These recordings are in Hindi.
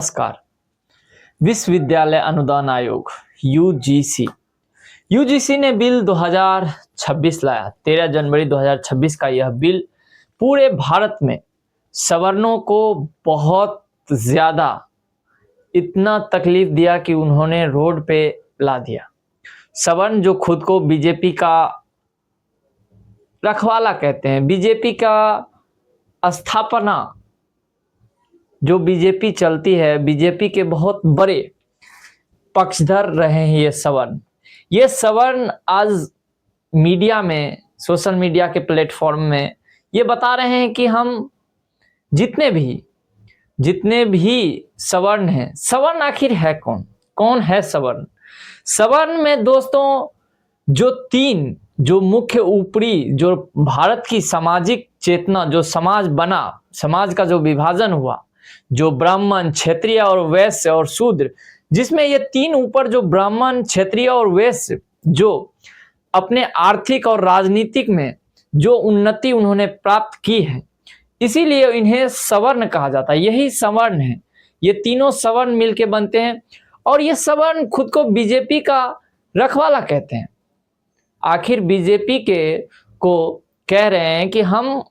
नमस्कार। विश्वविद्यालय अनुदान आयोग यूजीसी ने बिल 2026 लाया। 13 जनवरी 2026 का यह बिल पूरे भारत में सवर्णों को बहुत ज़्यादा इतना तकलीफ दिया कि उन्होंने रोड पे ला दिया। सवर्ण जो खुद को बीजेपी का रखवाला कहते हैं, बीजेपी का स्थापना जो बीजेपी चलती है, बीजेपी के बहुत बड़े पक्षधर रहे हैं ये सवर्ण आज मीडिया में, सोशल मीडिया के प्लेटफॉर्म में ये बता रहे हैं कि हम जितने भी सवर्ण हैं, सवर्ण आखिर है कौन है सवर्ण? सवर्ण में दोस्तों जो मुख्य ऊपरी जो भारत की सामाजिक चेतना, जो समाज बना, समाज का जो विभाजन हुआ, जो ब्राह्मण, क्षत्रिय और वैश्य और शूद्र, जिसमें ये तीन ऊपर जो ब्राह्मण, क्षत्रिय और वैश्य जो अपने आर्थिक और राजनीतिक में जो उन्नति उन्होंने प्राप्त की है, इसीलिए इन्हें सवर्ण कहा जाता है। यही सवर्ण है, ये तीनों सवर्ण मिलके बनते हैं और ये सवर्ण खुद को बीजेपी का रखवाला कहते हैं। आखिर बीजेपी को कह रहे हैं कि हम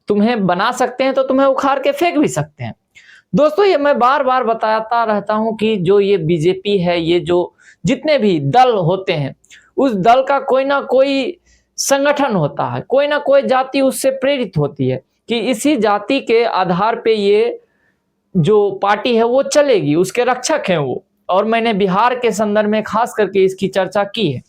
तुम्हें बना सकते हैं तो तुम्हें उखाड़ के फेंक भी सकते हैं। दोस्तों, ये मैं बार बार बताता रहता हूं कि जो ये बीजेपी है, ये जो जितने भी दल होते हैं, उस दल का कोई ना कोई संगठन होता है, कोई ना कोई जाति उससे प्रेरित होती है कि इसी जाति के आधार पे ये जो पार्टी है वो चलेगी, उसके रक्षक हैं वो। और मैंने बिहार के संदर्भ में खास करके इसकी चर्चा की है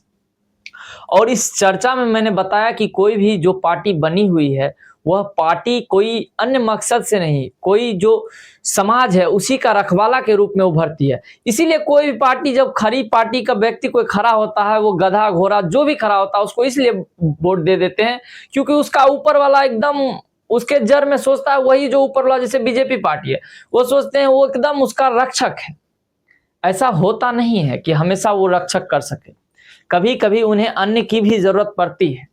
और इस चर्चा में मैंने बताया कि कोई भी जो पार्टी बनी हुई है वह पार्टी कोई अन्य मकसद से नहीं, कोई जो समाज है उसी का रखवाला के रूप में उभरती है। इसीलिए कोई भी पार्टी, जब खड़ी पार्टी का व्यक्ति कोई खड़ा होता है, वो गधा घोड़ा जो भी खड़ा होता है उसको इसलिए वोट दे देते हैं क्योंकि उसका ऊपर वाला एकदम उसके जड़ में सोचता है, वही जो ऊपर वाला जैसे बीजेपी पार्टी है, वो सोचते हैं वो एकदम उसका रक्षक है। ऐसा होता नहीं है कि हमेशा वो रक्षक कर सके, कभी कभी उन्हें अन्य की भी जरूरत पड़ती है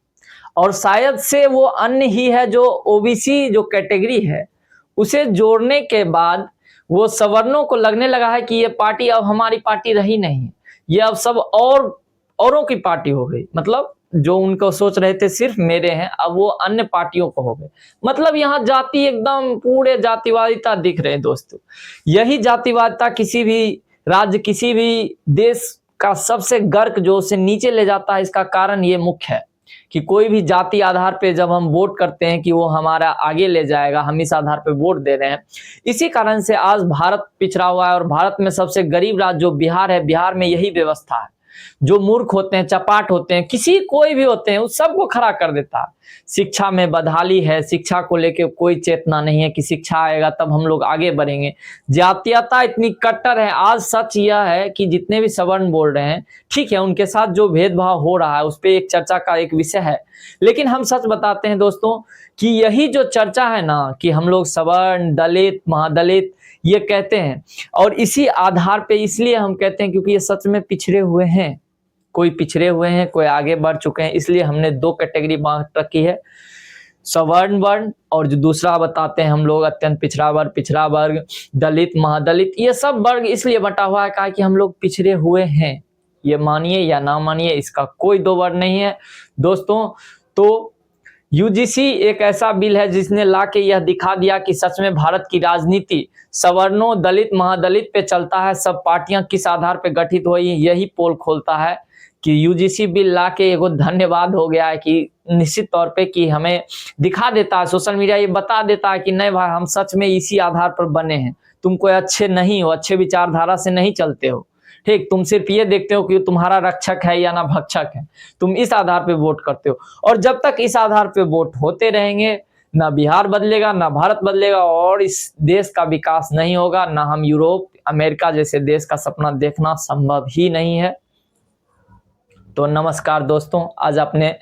और शायद से वो अन्य ही है जो ओबीसी जो कैटेगरी है उसे जोड़ने के बाद वो सवर्णों को लगने लगा है कि ये पार्टी अब हमारी पार्टी रही नहीं, ये अब सब औरों की पार्टी हो गई। मतलब जो उनको सोच रहे थे सिर्फ मेरे हैं, अब वो अन्य पार्टियों को हो गए। मतलब यहाँ जाति एकदम पूरे जातिवादिता दिख रहे हैं दोस्तों। यही जातिवादिता किसी भी राज्य, किसी भी देश का सबसे गर्क जो उसे नीचे ले जाता है, इसका कारण ये मुख्य है कि कोई भी जाति आधार पे जब हम वोट करते हैं कि वो हमारा आगे ले जाएगा, हम इस आधार पे वोट दे रहे हैं। इसी कारण से आज भारत पिछड़ा हुआ है और भारत में सबसे गरीब राज्य जो बिहार है, बिहार में यही व्यवस्था है। जो मूर्ख होते हैं, चपाट होते हैं, कोई भी होते हैं, उस सबको खड़ा कर देता है। शिक्षा में बदहाली है, शिक्षा को लेके कोई चेतना नहीं है कि शिक्षा आएगा तब हम लोग आगे बढ़ेंगे। जातीयता इतनी कट्टर है। आज सच यह है कि जितने भी सवर्ण बोल रहे हैं, ठीक है, उनके साथ जो भेदभाव हो रहा है उस पर एक चर्चा का एक विषय है, लेकिन हम सच बताते हैं दोस्तों कि यही जो चर्चा है ना कि हम लोग सवर्ण, दलित, महादलित ये कहते हैं और इसी आधार पे इसलिए हम कहते हैं क्योंकि ये सच में पिछड़े हुए हैं। कोई पिछड़े हुए हैं, कोई आगे बढ़ चुके हैं, इसलिए हमने दो कैटेगरी बांट रखी है, सवर्ण वर्ण और जो दूसरा बताते हैं हम लोग अत्यंत पिछड़ा वर्ग, दलित, महादलित। ये सब वर्ग इसलिए बटा हुआ है कहा कि हम लोग पिछड़े हुए हैं, ये मानिए या ना मानिए, इसका कोई दो वर्ड नहीं है दोस्तों। तो यूजीसी एक ऐसा बिल है जिसने लाके यह दिखा दिया कि सच में भारत की राजनीति सवर्णों, दलित, महादलित पे चलता है। सब पार्टियां किस आधार पे गठित हुई, यही पोल खोलता है कि यूजीसी बिल लाके एगो धन्यवाद हो गया है कि निश्चित तौर पे कि हमें दिखा देता है, सोशल मीडिया ये बता देता है कि नहीं भाई, हम सच में इसी आधार पर बने हैं। तुम कोई अच्छे नहीं हो, अच्छे विचारधारा से नहीं चलते हो, ठीक, तुम सिर्फ ये देखते हो कि तुम्हारा रक्षक है या ना भक्षक है, तुम इस आधार पे वोट करते हो। और जब तक इस आधार पे वोट होते रहेंगे, ना बिहार बदलेगा, ना भारत बदलेगा और इस देश का विकास नहीं होगा, ना हम यूरोप, अमेरिका जैसे देश का सपना देखना संभव ही नहीं है। तो नमस्कार दोस्तों, आज आपने